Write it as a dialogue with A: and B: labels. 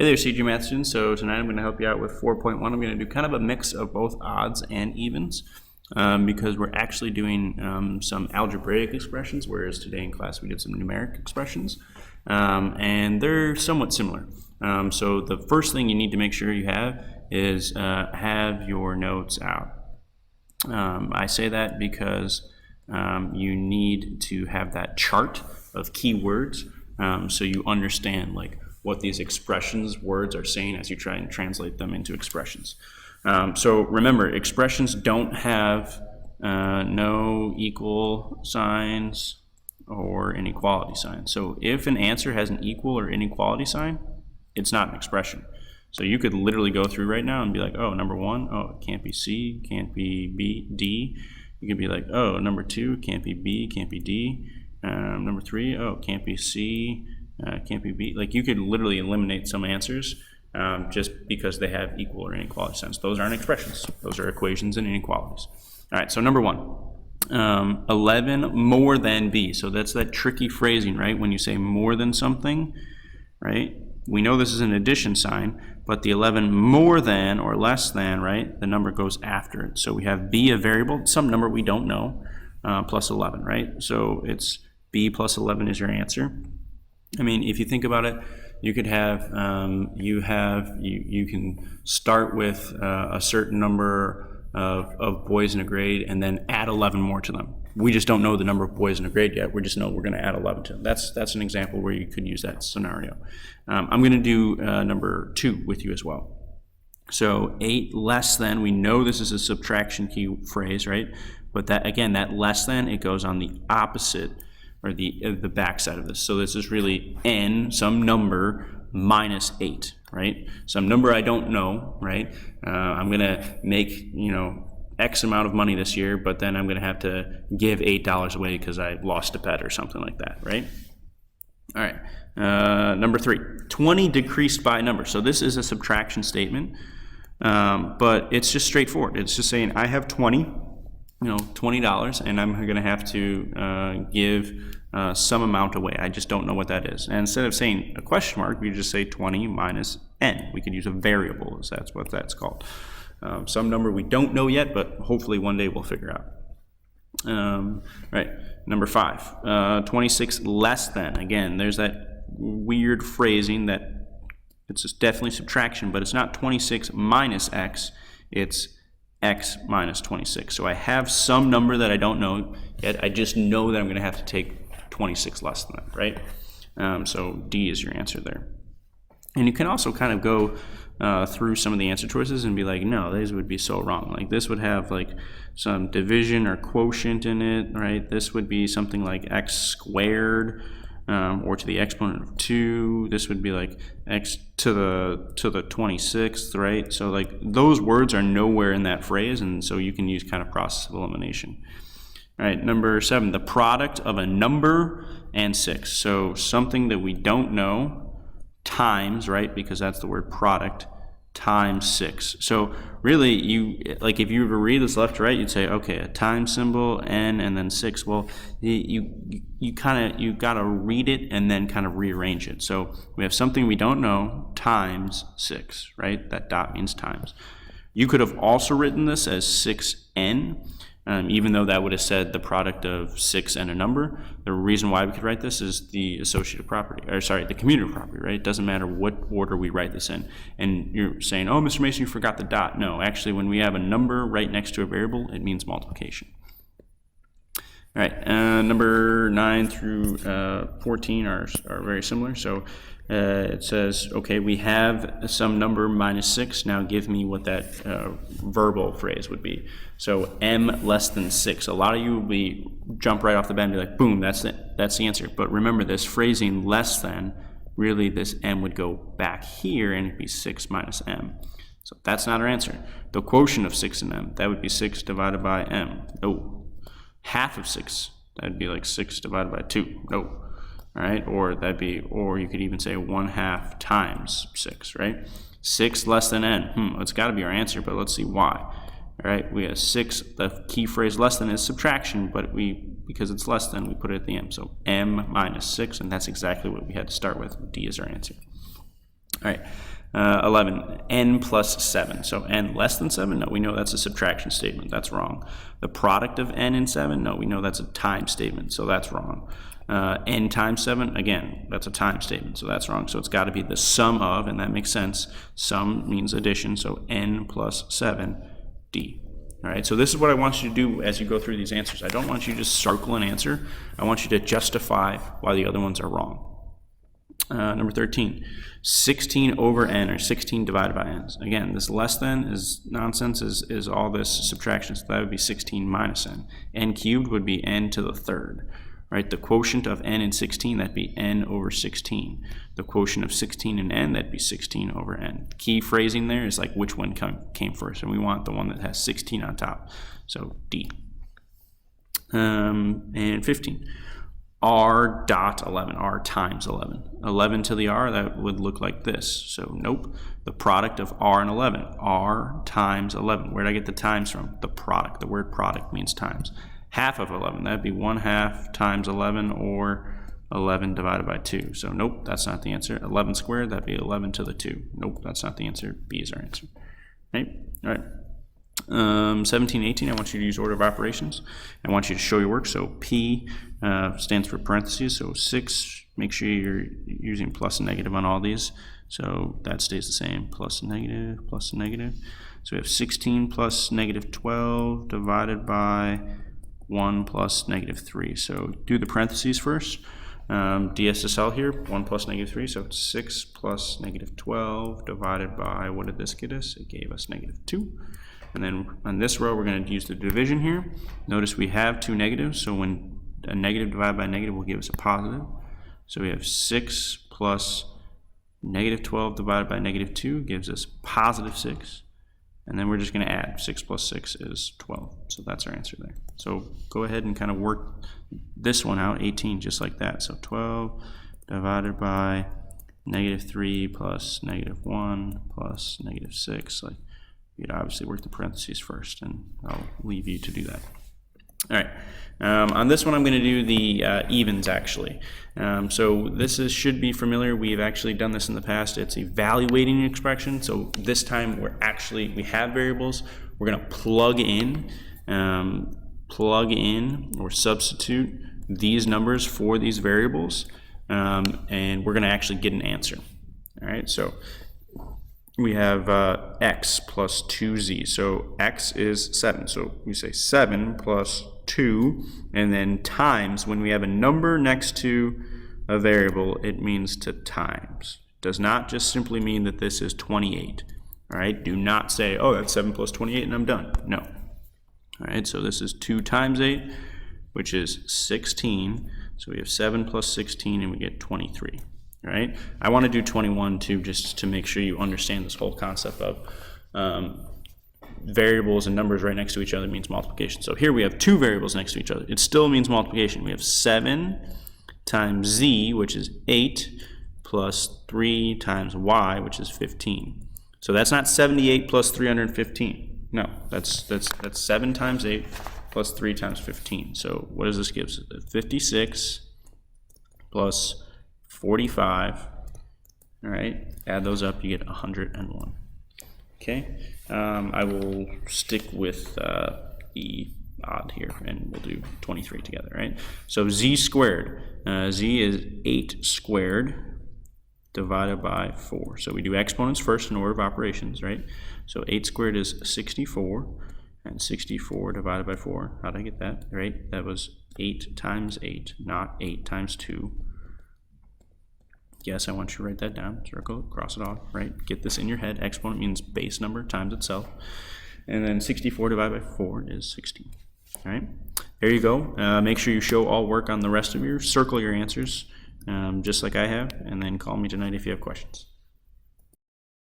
A: Hey there, CG Math students. So tonight I'm going to help you out with 4.1. I'm going to do kind of a mix of both odds and evens because we're actually doing some algebraic expressions, whereas today in class we did some numeric expressions, and they're somewhat similar. So the first thing you need to make sure you have is have your notes out. I say that because you need to have that chart of keywords so you understand like what these expressions, words are saying as you try and translate them into expressions. So remember, expressions don't have no equal signs or inequality signs. So if an answer has an equal or inequality sign, it's not an expression. So you could literally go through right now and be like, oh, number one, oh, it can't be C, can't be B, D. You could be like, oh, number two, can't be B, can't be D. Number three, oh, can't be C, can't be B. Like you could literally eliminate some answers just because they have equal or inequality signs. Those aren't expressions. Those are equations and inequalities. All right, so number one, 11 more than B. So that's that tricky phrasing, right? When you say more than something, right? We know this is an addition sign, but the 11 more than or less than, right? The number goes after it. So we have B, a variable, some number we don't know, plus 11, right? So it's B plus 11 is your answer. I mean, if you think about it, you could have, you can start with a certain number of boys in a grade and then add 11 more to them. We just don't know the number of boys in a grade yet. We just know we're going to add 11 to them. That's an example where you could use that scenario. I'm going to do number 2 with you as well. So 8 less than, we know this is a subtraction key phrase, right? But that, again, that less than, it goes on the opposite or the back side of this. So this is really n, some number, minus 8, right? Some number I don't know, right? I'm going to make, X amount of money this year, but then I'm going to have to give $8 away because I lost a bet or something like that, right? All right, number 3, 20 decreased by a number. So this is a subtraction statement, but it's just straightforward. It's just saying I have 20, $20, and I'm going to have to give some amount away. I just don't know what that is. And instead of saying a question mark, we just say 20 minus n. We could use a variable, as that's what that's called. Some number we don't know yet, but hopefully one day we'll figure out. Right, number 5, 26 less than. Again, there's that weird phrasing that it's definitely subtraction, but it's not 26 minus x, it's x minus 26. So I have some number that I don't know yet. I just know that I'm going to have to take 26 less than that, right? So D is your answer there. And you can also kind of go through some of the answer choices and be like, no, these would be so wrong. Like this would have like some division or quotient in it, right? This would be something like x squared or to the exponent of 2. This would be like x to the 26th, right? So like those words are nowhere in that phrase, and so you can use kind of process of elimination. All right, number 7, the product of a number and 6. So something that we don't know times, right, because that's the word product, times 6. So really, if you were to read this left to right, you'd say, okay, a times symbol, n, and then 6. Well, you got to read it and then kind of rearrange it. So we have something we don't know times 6, right? That dot means times. You could have also written this as 6n. Even though that would have said the product of 6 and a number. The reason why we could write this is the associative property, or sorry, the commutative property, right? It doesn't matter what order we write this in. And you're saying, oh, Mr. Mason, you forgot the dot. No, actually, when we have a number right next to a variable, it means multiplication. All right, number 9 through 14 are very similar. So it says, okay, we have some number minus 6. Now give me what that verbal phrase would be. So m less than 6. A lot of you will jump right off the bat and be like, boom, that's it. That's the answer. But remember this phrasing less than, really this m would go back here and it'd be 6 minus m. So that's not our answer. The quotient of 6 and m, that would be 6 divided by m. No. Half of 6, that'd be like 6 divided by 2. No. All right, or you could even say 1/2 times 6, right? 6 less than n. It's got to be our answer, but let's see why. All right, we have 6. The key phrase less than is subtraction, but because it's less than, we put it at the end. So m minus 6, and that's exactly what we had to start with. D is our answer. All right, 11, n plus 7. So n less than 7? No, we know that's a subtraction statement. That's wrong. The product of n and 7? No, we know that's a time statement. So that's wrong. N times 7? Again, that's a time statement. So that's wrong. So it's got to be the sum of, and that makes sense. Sum means addition. So n plus 7, D. All right, so this is what I want you to do as you go through these answers. I don't want you to just circle an answer. I want you to justify why the other ones are wrong. Number 13, 16 over n, or 16 divided by n. Again, this less than is nonsense, is all this subtraction. So that would be 16 minus n. N cubed would be n to the third. Right, the quotient of n and 16, that'd be n over 16. The quotient of 16 and n, that'd be 16 over n. Key phrasing there is like which one came first, and we want the one that has 16 on top. So D. And 15. R dot 11, R times 11. 11 to the R, that would look like this. So nope, the product of R and 11. R times 11. Where did I get the times from? The product. The word product means times. Half of 11, that'd be 1/2 times 11, or 11 divided by 2. So nope, that's not the answer. 11 squared, that'd be 11 to the 2. Nope, that's not the answer. B is our answer. Right? All right. 17, 18, I want you to use order of operations. I want you to show your work. So P stands for parentheses. So 6, make sure you're using plus and negative on all these. So that stays the same. Plus and negative, plus and negative. So we have 16 plus negative 12 divided by 1 plus negative 3. So do the parentheses first. DSSL here, 1 plus negative 3, so it's 6 plus negative 12 divided by, what did this get us? It gave us negative 2. And then on this row, we're going to use the division here. Notice we have 2 negatives, so when a negative divided by negative will give us a positive. So we have 6 plus negative 12 divided by negative 2 gives us positive 6. And then we're just going to add. 6 plus 6 is 12. So that's our answer there. So go ahead and kind of work this one out, 18, just like that. So 12 divided by negative 3 plus negative 1 plus negative 6. Like, you'd obviously work the parentheses first, and I'll leave you to do that. All right. On this one, I'm going to do the evens, actually. So this should be familiar. We've actually done this in the past. It's evaluating an expression. So this time, we have variables. We're going to plug in or substitute these numbers for these variables, and we're going to actually get an answer. All right. So we have x plus 2z. So x is 7. So we say 7 plus 2, and then times. When we have a number next to a variable, it means to times. It does not just simply mean that this is 28. All right? Do not say, oh, that's 7 plus 28 and I'm done. No. All right, so this is 2 times 8, which is 16. So we have 7 plus 16, and we get 23. All right? I want to do 21 too, just to make sure you understand this whole concept of variables and numbers right next to each other means multiplication. So here we have 2 variables next to each other. It still means multiplication. We have 7 times z, which is 8, plus 3 times y, which is 15. So that's not 78 plus 315. No, that's 7 times 8 plus 3 times 15. So what does this give us? 56 plus 45. All right, add those up, you get 101. Okay, I will stick with E odd here, and we'll do 23 together, right? So z squared, z is 8 squared divided by 4. So we do exponents first in order of operations, right? So 8 squared is 64, and 64 divided by 4. How did I get that, right? That was 8 times 8, not 8 times 2. Yes, I want you to write that down. Circle it, cross it off, right? Get this in your head. Exponent means base number times itself. And then 64 divided by 4 is 16. All right, there you go. Make sure you show all work on the rest of your, circle your answers, just like I have, and then call me tonight if you have questions.